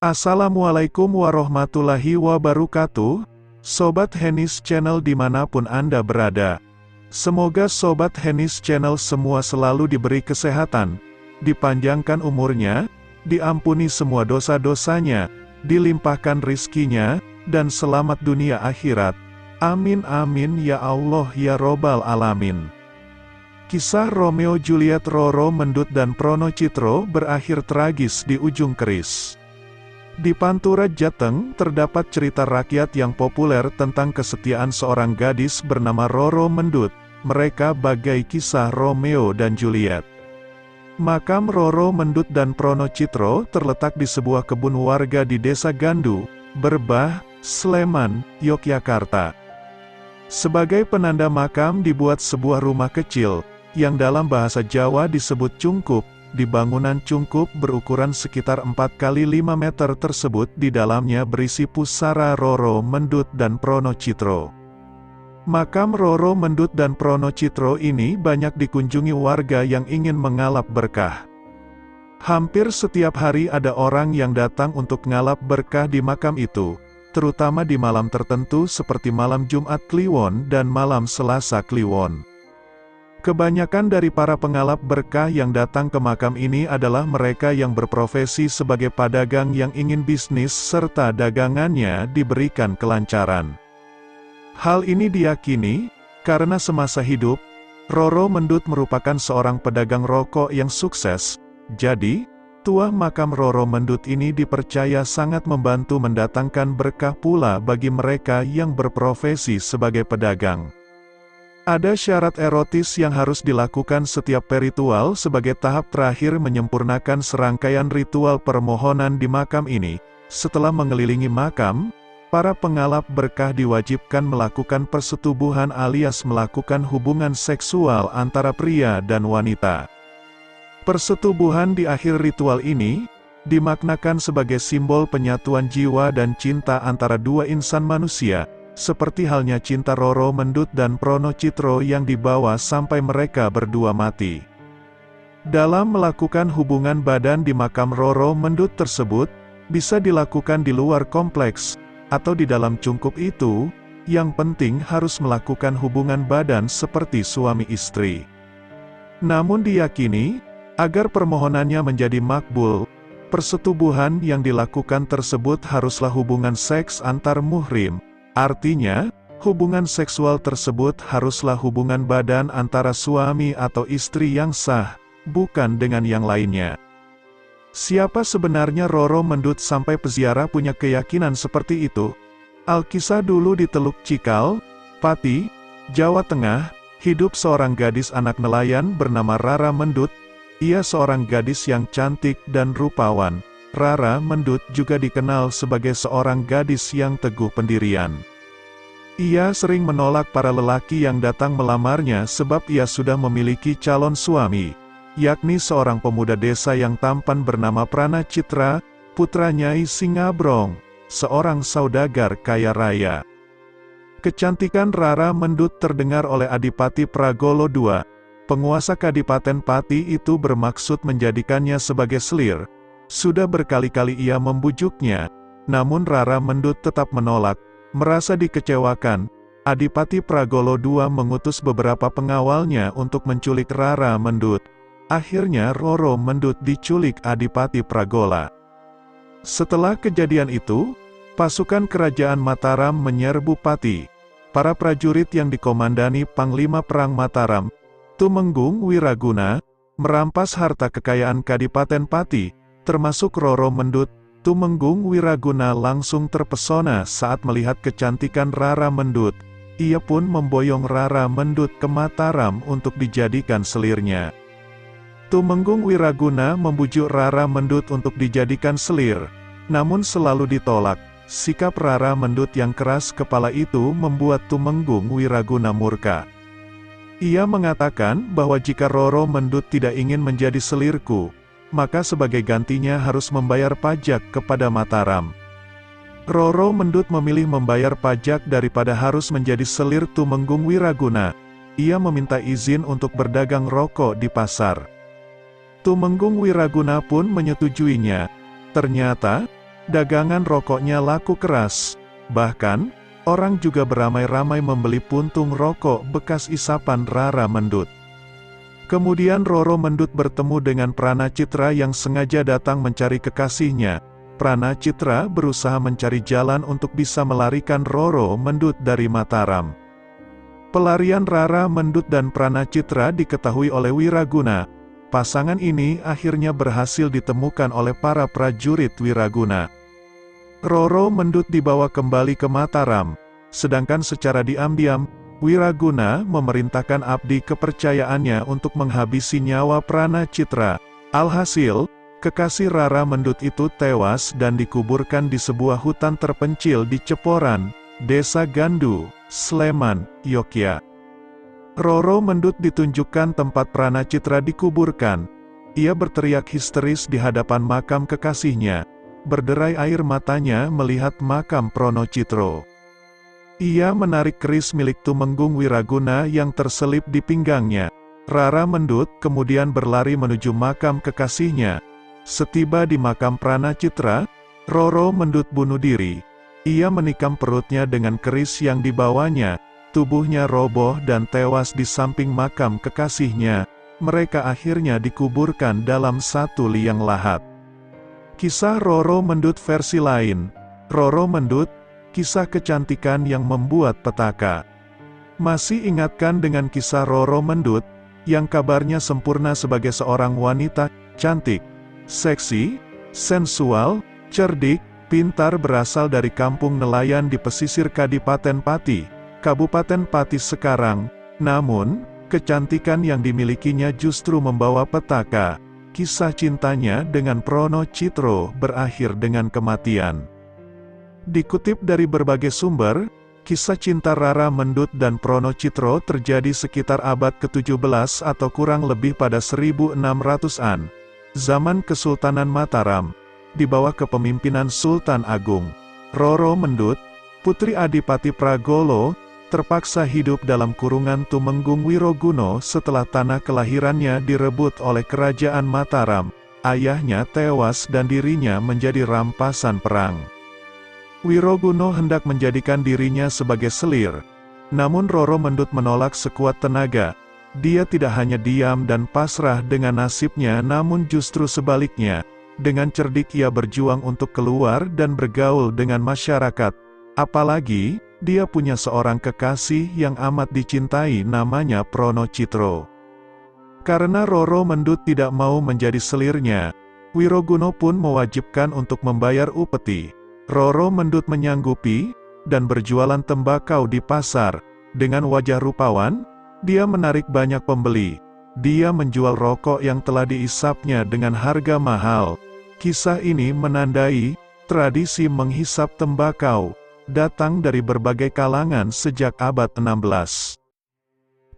Assalamualaikum warahmatullahi wabarakatuh, Sobat Henis Channel dimanapun Anda berada. Semoga Sobat Henis Channel semua selalu diberi kesehatan, dipanjangkan umurnya, diampuni semua dosa-dosanya, dilimpahkan rizkinya, dan selamat dunia akhirat. Amin amin ya Allah ya Robbal Alamin. Kisah Romeo Juliet Roro Mendut dan Prono Citro berakhir tragis di ujung keris. Di Pantura Jateng, terdapat cerita rakyat yang populer tentang kesetiaan seorang gadis bernama Roro Mendut. Mereka bagai kisah Romeo dan Juliet. Makam Roro Mendut dan Prono Citro terletak di sebuah kebun warga di Desa Gandu, Berbah, Sleman, Yogyakarta. Sebagai penanda makam dibuat sebuah rumah kecil, yang dalam bahasa Jawa disebut cungkup. Di bangunan cungkup berukuran sekitar 4 kali 5 meter tersebut di dalamnya berisi pusara Roro Mendut dan Prono Citro. Makam Roro Mendut dan Prono Citro ini banyak dikunjungi warga yang ingin mengalap berkah. Hampir setiap hari ada orang yang datang untuk ngalap berkah di makam itu, terutama di malam tertentu seperti malam Jumat Kliwon dan malam Selasa Kliwon. Kebanyakan dari para pengalap berkah yang datang ke makam ini adalah mereka yang berprofesi sebagai pedagang yang ingin bisnis serta dagangannya diberikan kelancaran. Hal ini diyakini, karena semasa hidup, Roro Mendut merupakan seorang pedagang rokok yang sukses, jadi, tuah makam Roro Mendut ini dipercaya sangat membantu mendatangkan berkah pula bagi mereka yang berprofesi sebagai pedagang. Ada syarat erotis yang harus dilakukan setiap peritual sebagai tahap terakhir menyempurnakan serangkaian ritual permohonan di makam ini. Setelah mengelilingi makam, para pengalap berkah diwajibkan melakukan persetubuhan alias melakukan hubungan seksual antara pria dan wanita. Persetubuhan di akhir ritual ini, dimaknakan sebagai simbol penyatuan jiwa dan cinta antara dua insan manusia, seperti halnya cinta Roro Mendut dan Prono Citro yang dibawa sampai mereka berdua mati. Dalam melakukan hubungan badan di makam Roro Mendut tersebut, bisa dilakukan di luar kompleks, atau di dalam cungkup itu, yang penting harus melakukan hubungan badan seperti suami istri. Namun diyakini, agar permohonannya menjadi makbul, persetubuhan yang dilakukan tersebut haruslah hubungan seks antar muhrim. Artinya, hubungan seksual tersebut haruslah hubungan badan antara suami atau istri yang sah, bukan dengan yang lainnya. Siapa sebenarnya Roro Mendut sampai peziarah punya keyakinan seperti itu? Alkisah dulu di Teluk Cikal, Pati, Jawa Tengah, hidup seorang gadis anak nelayan bernama Rara Mendut. Ia seorang gadis yang cantik dan rupawan. Rara Mendut juga dikenal sebagai seorang gadis yang teguh pendirian. Ia sering menolak para lelaki yang datang melamarnya sebab ia sudah memiliki calon suami, yakni seorang pemuda desa yang tampan bernama Prana Citra, putra Nyai Singabrong, seorang saudagar kaya raya. Kecantikan Rara Mendut terdengar oleh Adipati Pragolo II, penguasa Kadipaten Pati itu bermaksud menjadikannya sebagai selir. Sudah berkali-kali ia membujuknya, namun Rara Mendut tetap menolak. Merasa dikecewakan, Adipati Pragolo II mengutus beberapa pengawalnya untuk menculik Rara Mendut. Akhirnya Roro Mendut diculik Adipati Pragola. Setelah kejadian itu, pasukan kerajaan Mataram menyerbu Pati. Para prajurit yang dikomandani Panglima Perang Mataram, Tumenggung Wiraguna, merampas harta kekayaan Kadipaten Pati, termasuk Roro Mendut. Tumenggung Wiraguna langsung terpesona saat melihat kecantikan Rara Mendut. Ia pun memboyong Rara Mendut ke Mataram untuk dijadikan selirnya. Tumenggung Wiraguna membujuk Rara Mendut untuk dijadikan selir, namun selalu ditolak. Sikap Rara Mendut yang keras kepala itu membuat Tumenggung Wiraguna murka. Ia mengatakan bahwa jika Roro Mendut tidak ingin menjadi selirku, maka sebagai gantinya harus membayar pajak kepada Mataram. Roro Mendut memilih membayar pajak daripada harus menjadi selir Tumenggung Wiraguna. Ia meminta izin untuk berdagang rokok di pasar. Tumenggung Wiraguna pun menyetujuinya. Ternyata, Dagangan rokoknya laku keras. Bahkan, orang juga beramai-ramai membeli puntung rokok bekas isapan Rara Mendut. Kemudian Roro Mendut bertemu dengan Prana Citra yang sengaja datang mencari kekasihnya. Prana Citra berusaha mencari jalan untuk bisa melarikan Roro Mendut dari Mataram. Pelarian Rara Mendut dan Prana Citra diketahui oleh Wiraguna. Pasangan ini akhirnya berhasil ditemukan oleh para prajurit Wiraguna. Roro Mendut dibawa kembali ke Mataram, sedangkan secara diam-diam, Wiraguna memerintahkan abdi kepercayaannya untuk menghabisi nyawa Prana Citra. Alhasil, kekasih Rara Mendut itu tewas dan dikuburkan di sebuah hutan terpencil di Ceporan, Desa Gandu, Sleman, Yogyakarta. Roro Mendut ditunjukkan tempat Prana Citra dikuburkan. Ia berteriak histeris di hadapan makam kekasihnya. Berderai air matanya melihat makam Prono Citro. Ia menarik keris milik Tumenggung Wiraguna yang terselip di pinggangnya. Rara Mendut kemudian berlari menuju makam kekasihnya. Setiba di makam Prana Citra, Roro Mendut bunuh diri. Ia menikam perutnya dengan keris yang dibawanya. Tubuhnya roboh dan tewas di samping makam kekasihnya. Mereka akhirnya dikuburkan dalam satu liang lahat. Kisah Roro Mendut versi lain. Roro Mendut, kisah kecantikan yang membuat petaka. Masih ingatkan dengan kisah Roro Mendut, yang kabarnya sempurna sebagai seorang wanita, cantik, seksi, sensual, cerdik, pintar berasal dari kampung nelayan di pesisir Kadipaten Pati, Kabupaten Pati sekarang. Namun, kecantikan yang dimilikinya justru membawa petaka. Kisah cintanya dengan Prono Citro berakhir dengan kematian. Dikutip dari berbagai sumber, kisah cinta Rara Mendut dan Prono Citro terjadi sekitar abad ke-17 atau kurang lebih pada 1600-an. Zaman Kesultanan Mataram, di bawah kepemimpinan Sultan Agung. Roro Mendut, putri Adipati Pragolo, terpaksa hidup dalam kurungan Tumenggung Wiroguna setelah tanah kelahirannya direbut oleh Kerajaan Mataram. Ayahnya tewas dan dirinya menjadi rampasan perang. Wiroguna hendak menjadikan dirinya sebagai selir. Namun Roro Mendut menolak sekuat tenaga. Dia tidak hanya diam dan pasrah dengan nasibnya, namun justru sebaliknya. Dengan cerdik ia berjuang untuk keluar dan bergaul dengan masyarakat. Apalagi, dia punya seorang kekasih yang amat dicintai namanya Prono Citro. Karena Roro Mendut tidak mau menjadi selirnya, Wiroguna pun mewajibkan untuk membayar upeti. Roro Mendut menyanggupi, dan berjualan tembakau di pasar. Dengan wajah rupawan, dia menarik banyak pembeli. Dia menjual rokok yang telah diisapnya dengan harga mahal. Kisah ini menandai, tradisi menghisap tembakau datang dari berbagai kalangan sejak abad 16.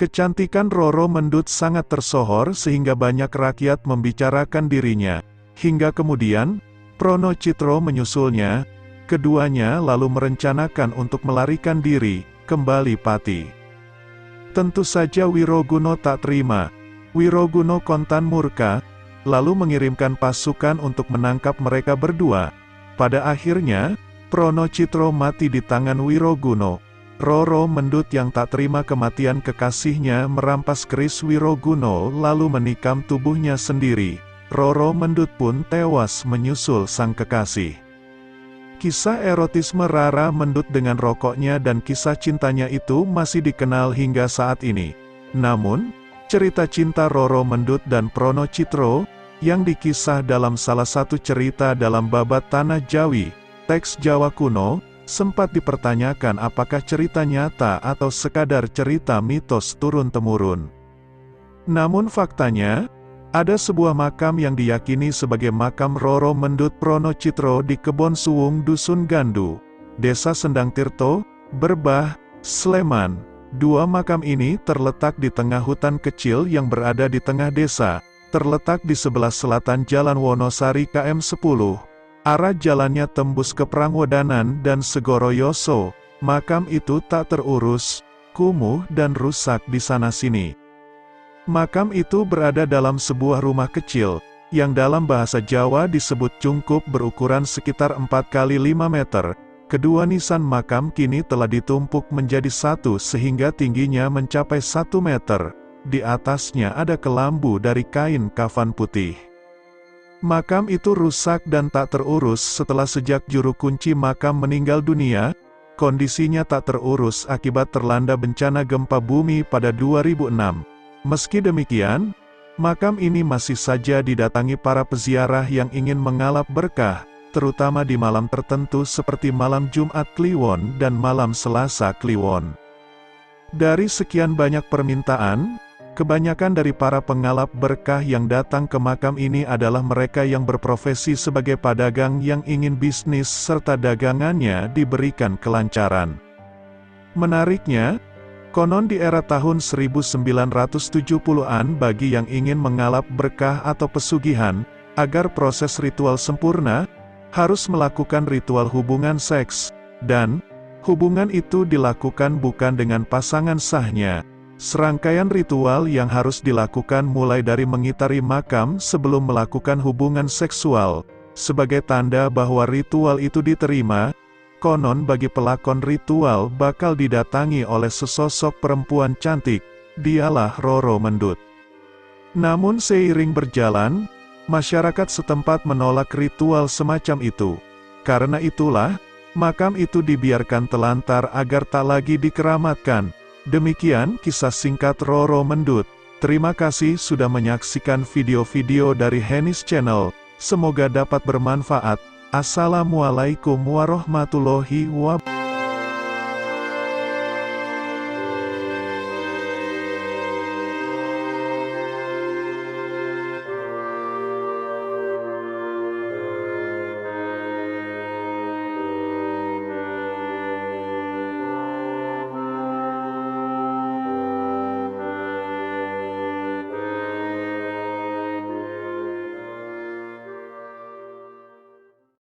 Kecantikan Roro Mendut sangat tersohor sehingga banyak rakyat membicarakan dirinya. Hingga kemudian, Prono Citro menyusulnya. Keduanya lalu merencanakan untuk melarikan diri, kembali Pati. Tentu saja Wiroguna tak terima. Wiroguna kontan murka, lalu mengirimkan pasukan untuk menangkap mereka berdua. Pada akhirnya, Prono Citro mati di tangan Wiroguna. Roro Mendut yang tak terima kematian kekasihnya merampas keris Wiroguna lalu menikam tubuhnya sendiri. Roro Mendut pun tewas menyusul sang kekasih. Kisah erotisme Rara Mendut dengan rokoknya dan kisah cintanya itu masih dikenal hingga saat ini. Namun, cerita cinta Roro Mendut dan Prono Citro, yang dikisah dalam salah satu cerita dalam Babat Tanah Jawi, teks Jawa kuno, sempat dipertanyakan apakah cerita nyata atau sekadar cerita mitos turun-temurun. Namun faktanya, ada sebuah makam yang diyakini sebagai makam Roro Mendut Prono Citro di Kebon Suwung Dusun Gandu, Desa Sendang Tirto, Berbah, Sleman. Dua makam ini terletak di tengah hutan kecil yang berada di tengah desa, terletak di sebelah selatan Jalan Wonosari KM 10. Arah jalannya tembus ke Prangwodanan dan Segoroyoso. Makam itu tak terurus, kumuh dan rusak di sana-sini. Makam itu berada dalam sebuah rumah kecil. yang dalam bahasa Jawa disebut cungkup berukuran sekitar 4 kali 5 meter. Kedua nisan makam kini telah ditumpuk menjadi satu sehingga tingginya mencapai 1 meter. Di atasnya ada kelambu dari kain kafan putih. Makam itu rusak dan tak terurus setelah sejak juru kunci makam meninggal dunia. Kondisinya tak terurus akibat terlanda bencana gempa bumi pada 2006. Meski demikian, makam ini masih saja didatangi para peziarah yang ingin mengalap berkah, terutama di malam tertentu seperti malam Jumat Kliwon dan malam Selasa Kliwon. Dari sekian banyak permintaan, kebanyakan dari para pengalap berkah yang datang ke makam ini adalah mereka yang berprofesi sebagai pedagang yang ingin bisnis serta dagangannya diberikan kelancaran. Menariknya, konon di era tahun 1970-an bagi yang ingin mengalap berkah atau pesugihan, agar proses ritual sempurna, harus melakukan ritual hubungan seks, dan hubungan itu dilakukan bukan dengan pasangan sahnya. Serangkaian ritual yang harus dilakukan mulai dari mengitari makam sebelum melakukan hubungan seksual, sebagai tanda bahwa ritual itu diterima. Konon bagi pelakon ritual bakal didatangi oleh sesosok perempuan cantik, dialah Roro Mendut. Namun seiring berjalan, masyarakat setempat menolak ritual semacam itu. Karena itulah, makam itu dibiarkan telantar agar tak lagi dikeramatkan. Demikian kisah singkat Roro Mendut. Terima kasih sudah menyaksikan video-video dari Henny's Channel. Semoga dapat bermanfaat. Assalamualaikum warahmatullahi wabarakatuh.